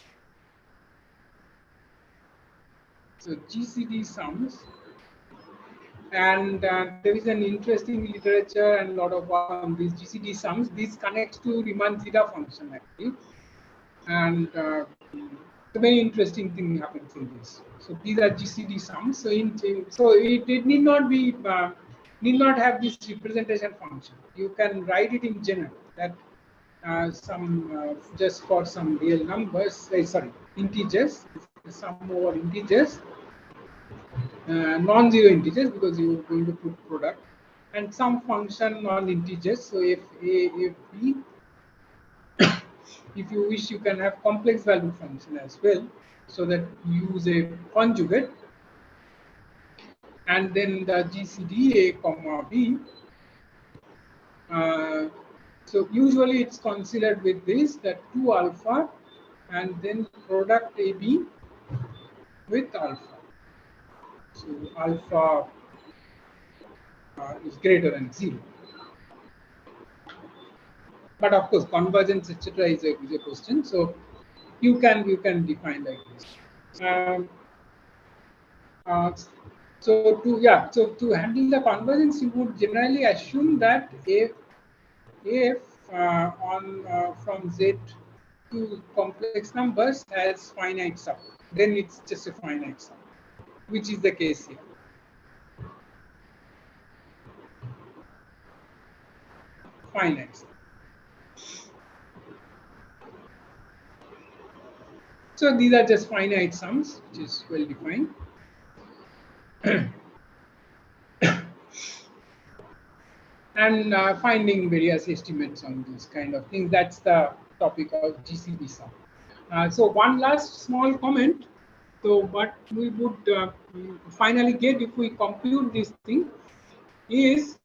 So GCD sums, and there is an interesting literature and a lot of work on these GCD sums. This connects to Riemann zeta function actually, and a very interesting thing happens in this. So these are GCD sums. So it need not be need not have this representation function. You can write it in general that just for some real numbers, sorry, integers, sum over integers, non-zero integers because you are going to put product, and some function non-integers. So if A, if B, if you wish, you can have complex value function as well, so that you use a conjugate, and then the GCD A comma B. So usually it's considered with this, that 2 alpha and then product AB with alpha. So alpha is greater than 0. But of course, convergence etc. is a question. So you can define like this. So to handle the convergence, you would generally assume that if from Z to complex numbers has finite sum, then it's just a finite sum, which is the case here. Finite sum. So these are just finite sums, which is well defined. And finding various estimates on these kind of things. That's the topic of GCD sum. So one last small comment. So what we would finally get if we compute this thing is,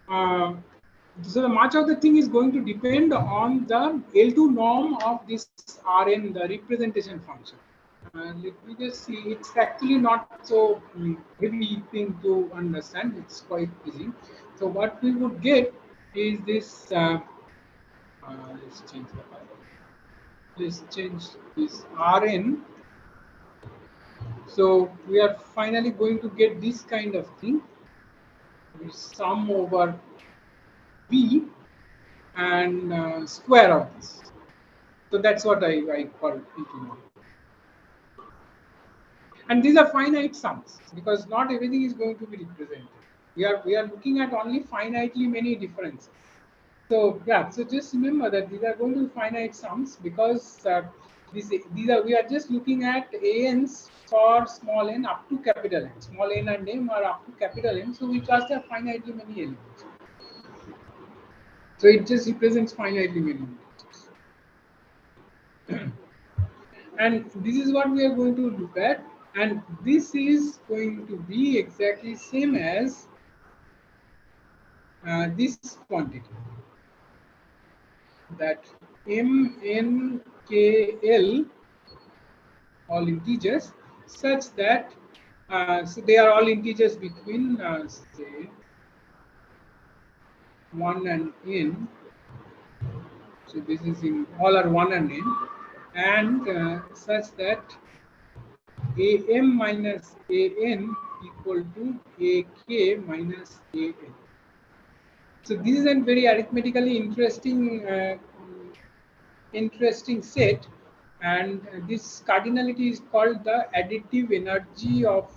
so much of the thing is going to depend on the L2 norm of this Rn, the representation function. Let me just see, it's actually not so heavy thing to understand, it's quite easy. So what we would get is this, let's change the file. Let's change this Rn. So we are finally going to get this kind of thing, we sum over B and square of this. So that's what I call L2 norm. And these are finite sums because not everything is going to be represented. We are looking at only finitely many differences. So yeah, so just remember that these are going to be finite sums because we are just looking at ANs for small n up to capital N. Small n and m are up to capital N, so we just have finitely many elements. So it just represents finitely many integers. And this is what we are going to look at. And this is going to be exactly same as this quantity, that M, N, K, L, all integers, such that so they are all integers between say 1 and n. So this is in all are 1 and n, and such that am minus an equal to ak minus an. So this is a very arithmetically interesting set, and this cardinality is called the additive energy of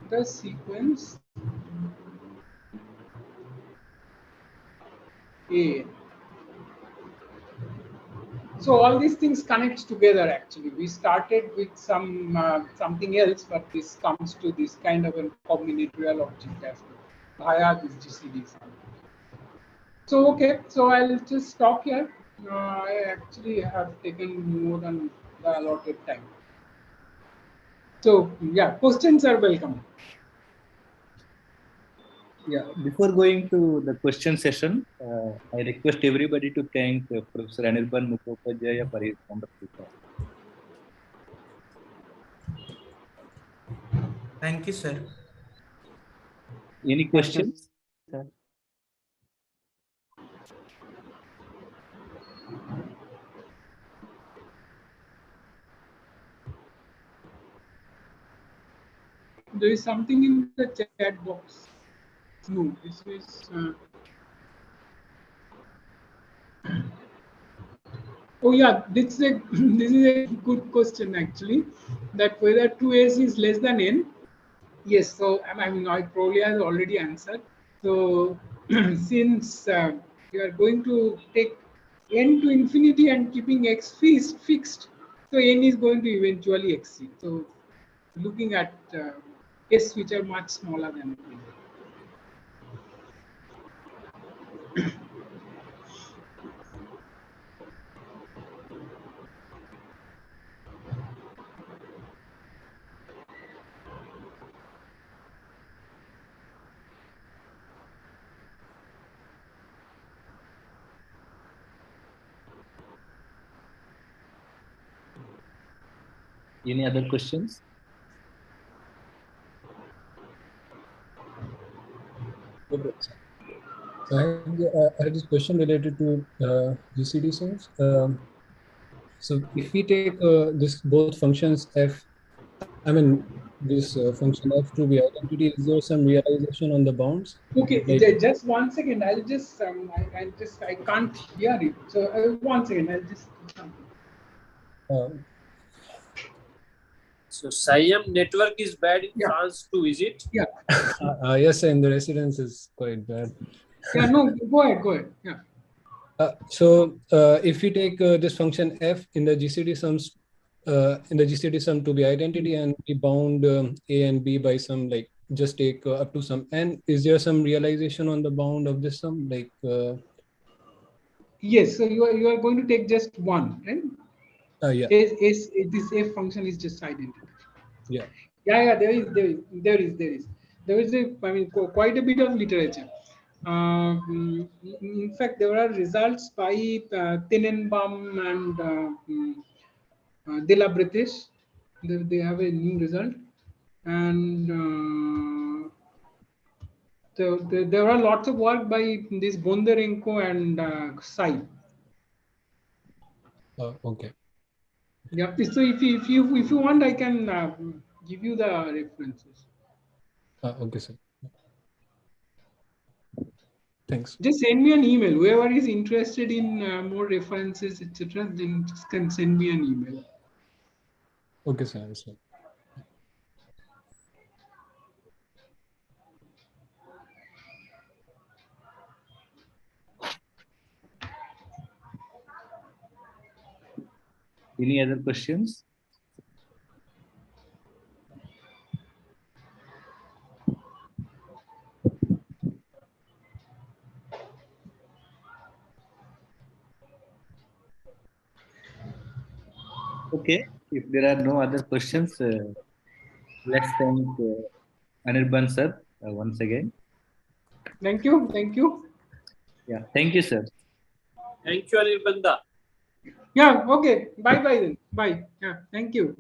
the sequence A. So all these things connect together. Actually, we started with something else, but this comes to this kind of a combinatorial object as well via this GCD. So okay, so I'll just stop here. I actually have taken more than the allotted time. So yeah, questions are welcome. Yeah, before going to the question session, I request everybody to thank Professor Anirban Mukhopadhyay for his wonderful talk. Thank you, sir. Any questions? Sir. There is something in the chat box. No, this is. Oh yeah, this is a this is a good question actually. That whether 2s is less than n. Yes, so I mean I probably have already answered. So since you are going to take n to infinity and keeping x fixed, so n is going to eventually exceed. So looking at s which are much smaller than n. Any other questions? I had this question related to GCD sums. So if we take this both functions f, I mean this function f to be identity, is there some realization on the bounds? Okay, Like, just 1 second. I'll just I can't hear it. So 1 second. I'll just. So Siam network is bad in Yeah. France too, is it? Yeah. yes, and the residence is quite bad. Yeah. No. Go ahead. Yeah. So if we take this function f in the GCD sums, in the GCD sum to be identity, and we bound a and b by some, like just take up to some n, is there some realization on the bound of this sum? Like Yes. So you are going to take just one, right? yeah. This f function is just identity. Yeah. Yeah. There is I mean quite a bit of literature. In fact, there are results by Tenenbaum and De La British. They have a new result, and there are lots of work by this Bondarenko and Sai. Okay. Yeah. So if you want, I can give you the references. Okay, sir. Thanks. Just send me an email. Whoever is interested in more references, etc., then just can send me an email. Okay, sir. Sir. Any other questions? Okay, if there are no other questions, let's thank Anirban sir once again. Thank you. Thank you. Yeah, thank you, sir. Thank you, Anirban. Yeah. Okay. Bye. Bye then. Bye. Yeah. Thank you.